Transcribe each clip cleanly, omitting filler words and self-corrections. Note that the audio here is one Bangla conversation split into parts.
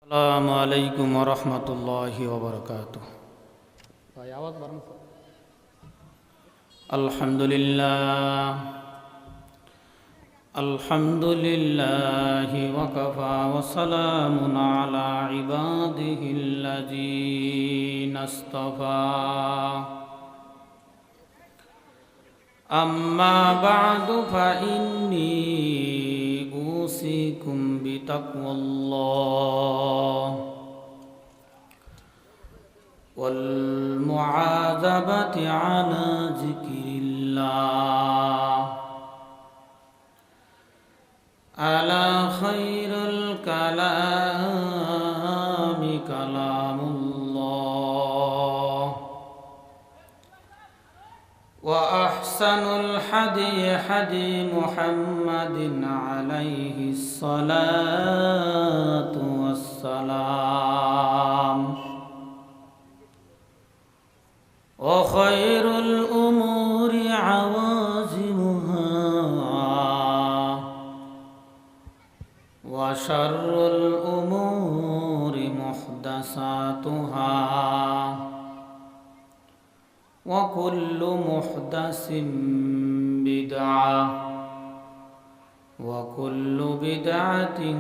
আসসালামু আলাইকুম ওয়া রাহমাতুল্লাহি ওয়া বারাকাতুহু। ভাই আওয়াজ বাড়ান। আলহামদুলিল্লাহ আলহামদুলিল্লাহি ওয়া কাফা ওয়া সালামুন আলা ইবাদিহিল্লাযীনা ইসতাফা। আম্মা বা'দু ফাইন্নী উসিকুম বিতাকওয়াল্লাহ ওয়াল মুআযাবাতি আলা যিকরিল্লাহ। আলা খায়রুল কালামি কালামুল্লাহ ওয়া আহসানুল হাদী হাদী মুহাম্মাদিন আলাইহিস সালাতু ওয়াস সালাম। ওয়া খায়রুল উমুরি আওয়াজিমুহা ওয়া শাররুল উমুরি মুহদাসাতুহা ওয়া কুল্লু মুহদাসিন বিদআহ ওয়া কুল্লু বিদআতিন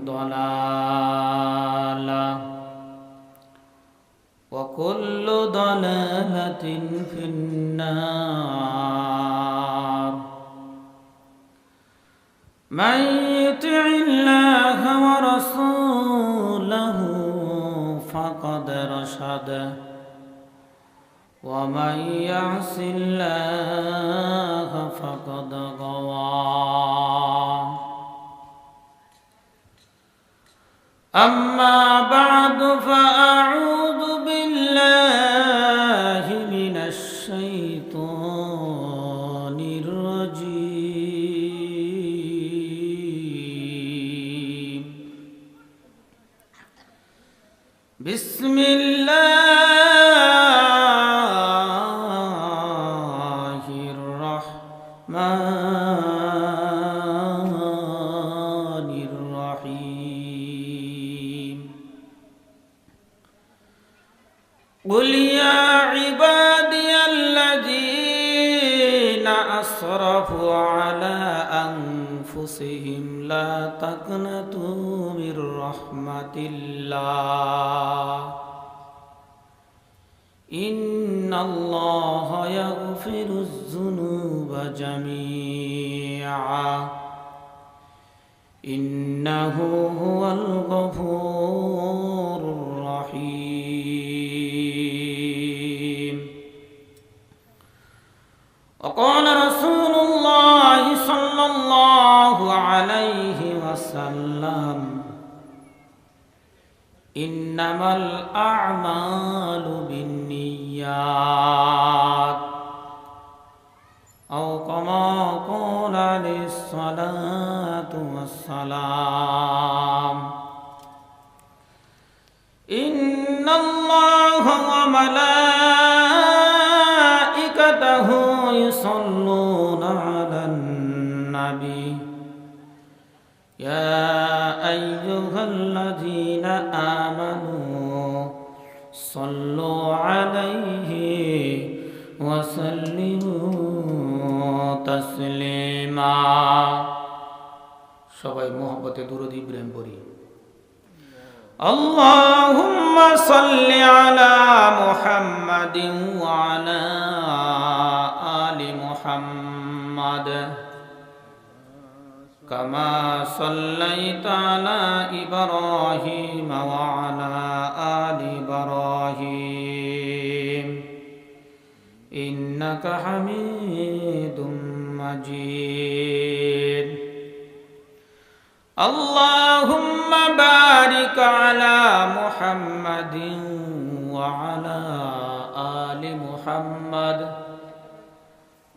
দালালাহ ওয়া কুল্লু দালালাতিন ফিন্নার। মান ইউতি'ইল্লাহা ওয়া রাসূলাহু ফাকাদ রাশাদা ওয়া মান ইয়া'সিল্লাহা ফাকাদ গাওয়া। আম্মা বা'দু ফাআউযু বিল্লাহি মিনাশ শাইতানির রাজীম। বিসমিল্লাহির রাহমানির রাহিম। قل يا عبادي الذين أسرفوا على أنفسهم لا تقنطوا من رحمة الله إن الله يغفر الذنوب جميعا إنه هو الغفور الرحيم. وقال رسول الله صلى الله عليه وسلم إنما الأعمال بالنيات أو كما قال عليه الصلاة والسلام. إن الله وملائكته يصلون على النبي يا أيها الذين آمنوا صلوا عليه وسلموا تسليما. সবাই মোহব্বতে দুরূদ ইব্রাহিম পড়ি। اللهم صل على محمد وعلى آل محمد كما صليت على إبراهيم وعلى آل إبراهيم إنك حميد مجيد. اللهم بارك على محمد وعلى آل محمد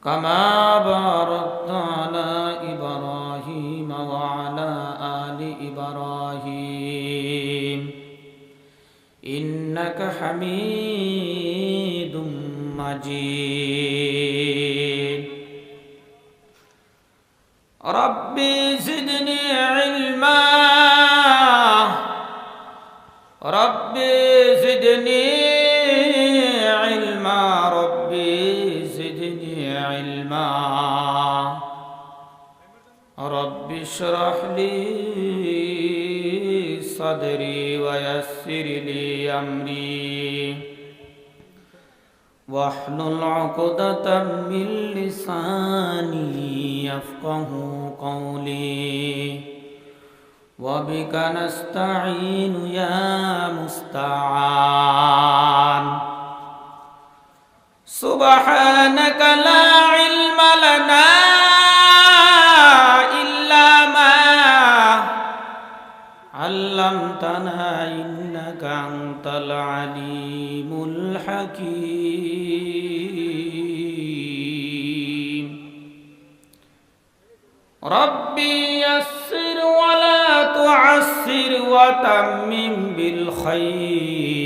كما باركت على إبراهيم وعلى آل إبراهيم إنك حميد مجيد. ربي زدني علما ربي زدني علما ربي زدني علما ربي اشرح لي صدري ويسر لي أمري واحلل عقدة من لساني يفقه قولي وبك نستعين يا مستعان سبحانك لا علم لنا إلا ما علمتنا إنك أنت العليم الحكيم ربي يسر ولا تعسر وتمم بالخير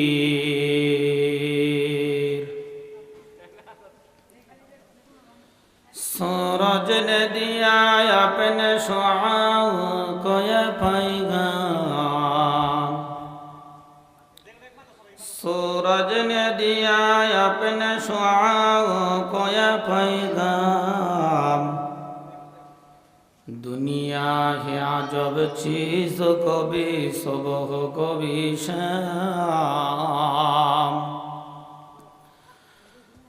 सूरज ने दिया अपने शुआओं को ये पैगाम सूरज ने दिया अपने शुआओं को ये पैगाम दुनिया है अजब चीज कभी सुबह कभी शाम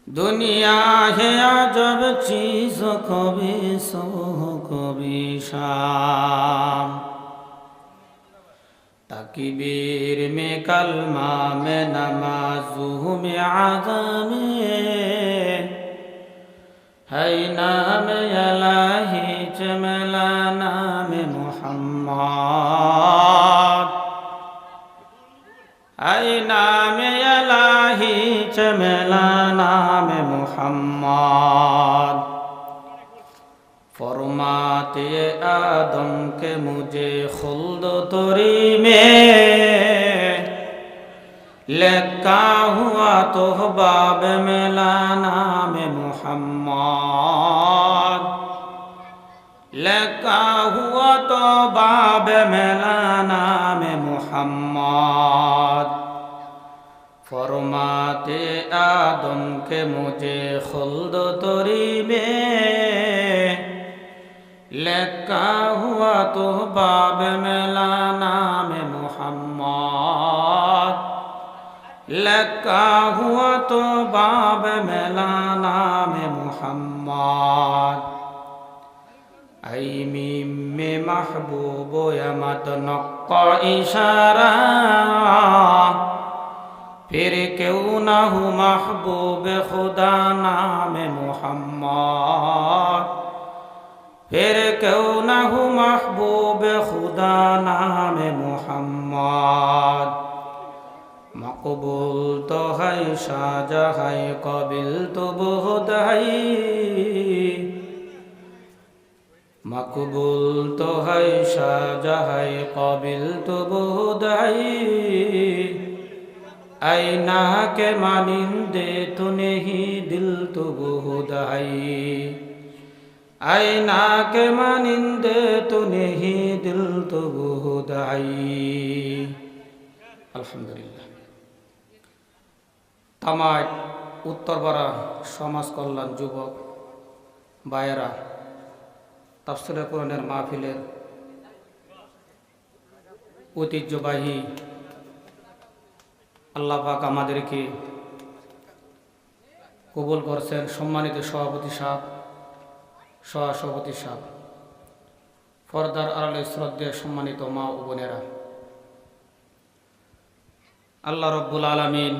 दुनिया है अजब चीज कभी सुबह कभी शाम तकबीर में कलमा में नमाज़ू में आज़म है नाम इलाही चमला नाम मुहम्मद है नाम इलाही चमला नाम मुहम्मद फरमाते आदम के मुझे खुल्द तोरी में लिखा हुआ तो बाब मिला नाम मुहम्मद लिखा हुआ तो बाब मिला नाम मुहम्मद फरमाते आदम के मुझे खुल्द तोरी में लिखा हुआ तो बाब मिला नाम मुहम्मद लिखा हुआ तो बाब मिला नाम मुहम्मद ऐ मीम में महबूब यमत नक्का इशारा फिर क्यों ना हो महबूब खुदा नाम मुहम्मद फिर क्यों ना हो महबूब खुदा नाम मुहम्मद मकबूल तो है शाजा है काबिल तो बहुत है मकबूल तो है शाजा है काबिल तो बहुत है ऐना के मानिंदे तो नहीं दिल तो बहुत है ऐना के मानिंदे तो नहीं दिल तो बहुत है अल्हम्दुलिल्लाह तामात उत्तरपाड़ा समाज कल्याण युवक भाइरा তাফসীরে কোরআনের মাহফিলের ঐতিহ্যবাহী আল্লাহ পাক আমাদেরকে কবুল করছেন সম্মানিত সভাপতি সাহেব সহসভাপতি সাহেব পর্দার আড়ালে শ্রদ্ধেয় সম্মানিত মা ও বোনেরা আল্লাহ রব্বুল আলামিন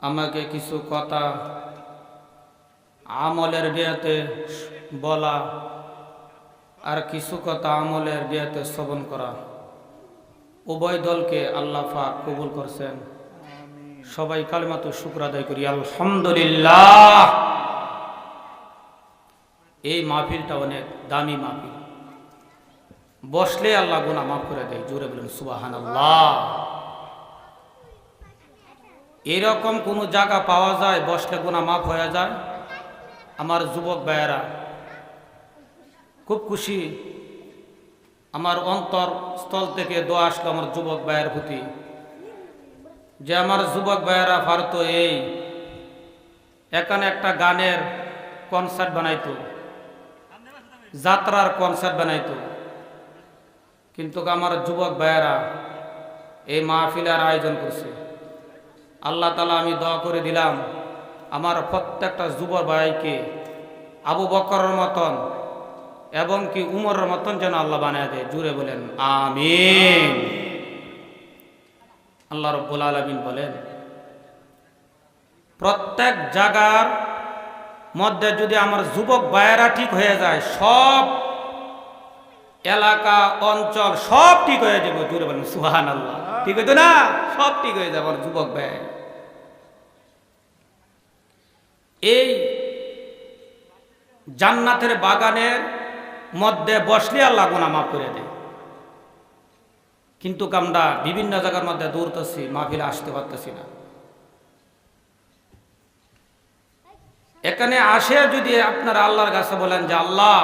আমাকে কিছু কথা আমলের বিয়াতে বলা আর কিছু কথা আমলের বিয়াতে শ্রবণ করা উভয় দলকে আল্লাহ পাক কবুল করছেন সবাই কালিমাতু শুকর আদায় করি আলহামদুলিল্লাহ এই মাহফিলটা অনেক দামি মাহফিল বসলে আল্লাহ গুনাহ মাফ করে দেয় জোরে বলেন সুবহানাল্লাহ এরকম কোন জায়গা পাওয়া যায় বসলে গুনাহ মাফ হয়ে যায় আমার যুবক ভাইয়েরা খুব খুশি আমার অন্তর স্থল থেকে দোয়া আসলো আমার যুবক ভাইয়ের প্রতি, যে আমার যুবক ভাইয়েরা পারতো এই এখানে একটা গানের কনসার্ট বানাইতো, যাত্রার কনসার্ট বানাইতো, কিন্তু আমার যুবক ভাইয়েরা এই মাহফিলের আয়োজন করছে। আল্লাহ তাআলা আমি দোয়া করে দিলাম আমার প্রত্যেকটা যুবক ভাইকে আবু বকরের মতন এবং কি উমরের মতন যেন আল্লাহ বানায় দেয়। জুড়ে বলেন আমিন। আল্লাহ রাব্বুল আলামিন বলেন, প্রত্যেক জায়গার মধ্যে যদি আমার যুবক ভাইয়েরা ঠিক হয়ে যায়, সব এলাকা অঞ্চল সব ঠিক হয়ে যাবে। জুড়ে বলেন সুবহানাল্লাহ। ঠিক হইতো না? সব ঠিক হয়ে যাবে আমার যুবক ভাই। এই জান্নাতের বাগানের মধ্যে বসলে আল্লাহ গুনাহ মাফ করে দেয়, কিন্তু আমরা বিভিন্ন জায়গার মধ্যে দৌড়তেছি, মাহফিলে আসতে পারতেছি না। এখানে আসে যদি আপনারা আল্লাহর কাছে বলেন যে আল্লাহ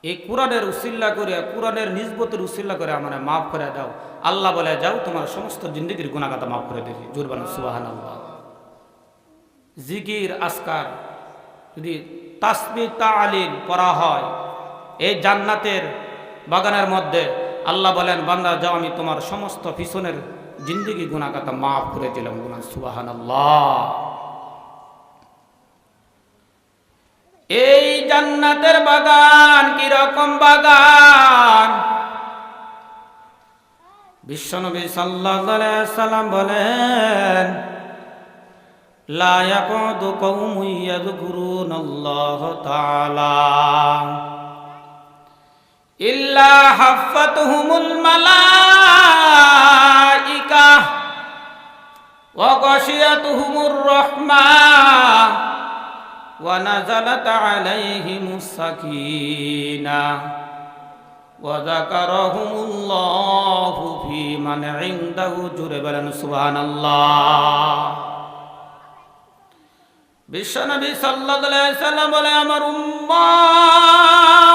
এই কোরআনের উসিল্লা করে, কোরআনের নিসবতের উসিল্লা করে আমার মাফ করে দাও, আল্লাহ বলে যাও তোমার সমস্ত জিন্দেগির গুনাহ খাতা মাফ করে দেবে। জোরে বলেন সুবহানাল্লাহ। জিকির আসকার যদি তাসবিহ তালিল পড়া হয় এই জান্নাতের বাগানের মধ্যে, আল্লাহ বলেন বান্দা যাও আমি তোমার সমস্ত পিছনের জিন্দেগি গুনাহ খাতা মাফ করে দিলাম। গুনাহ সুবহানাল্লাহ। এই জান্নাতের বাগান কি রকম বাগান? বিশ্বনবী সাল্লাল্লাহু আলাইহি ওয়াসাল্লাম বলেন, লা ইয়াকুদু কওমুন ইয়াযকুরুনাল্লাহ তাআলা ইল্লা হাফাতুহুমুল মালাইকা ওয়া গাশিয়াতুহুমুর রাহমাহ ওয়া নাযালাত আলাইহিমুস সাকিনাহ ওয়া যাকারাহুমুল্লাহু ফী মান ইনদাহু। জুরে বলেন সুবহানাল্লাহ। বিশ্বনবী সাল্লাল্লাহু আলাইহি ওয়াসাল্লাম বলে আমার উম্মাহ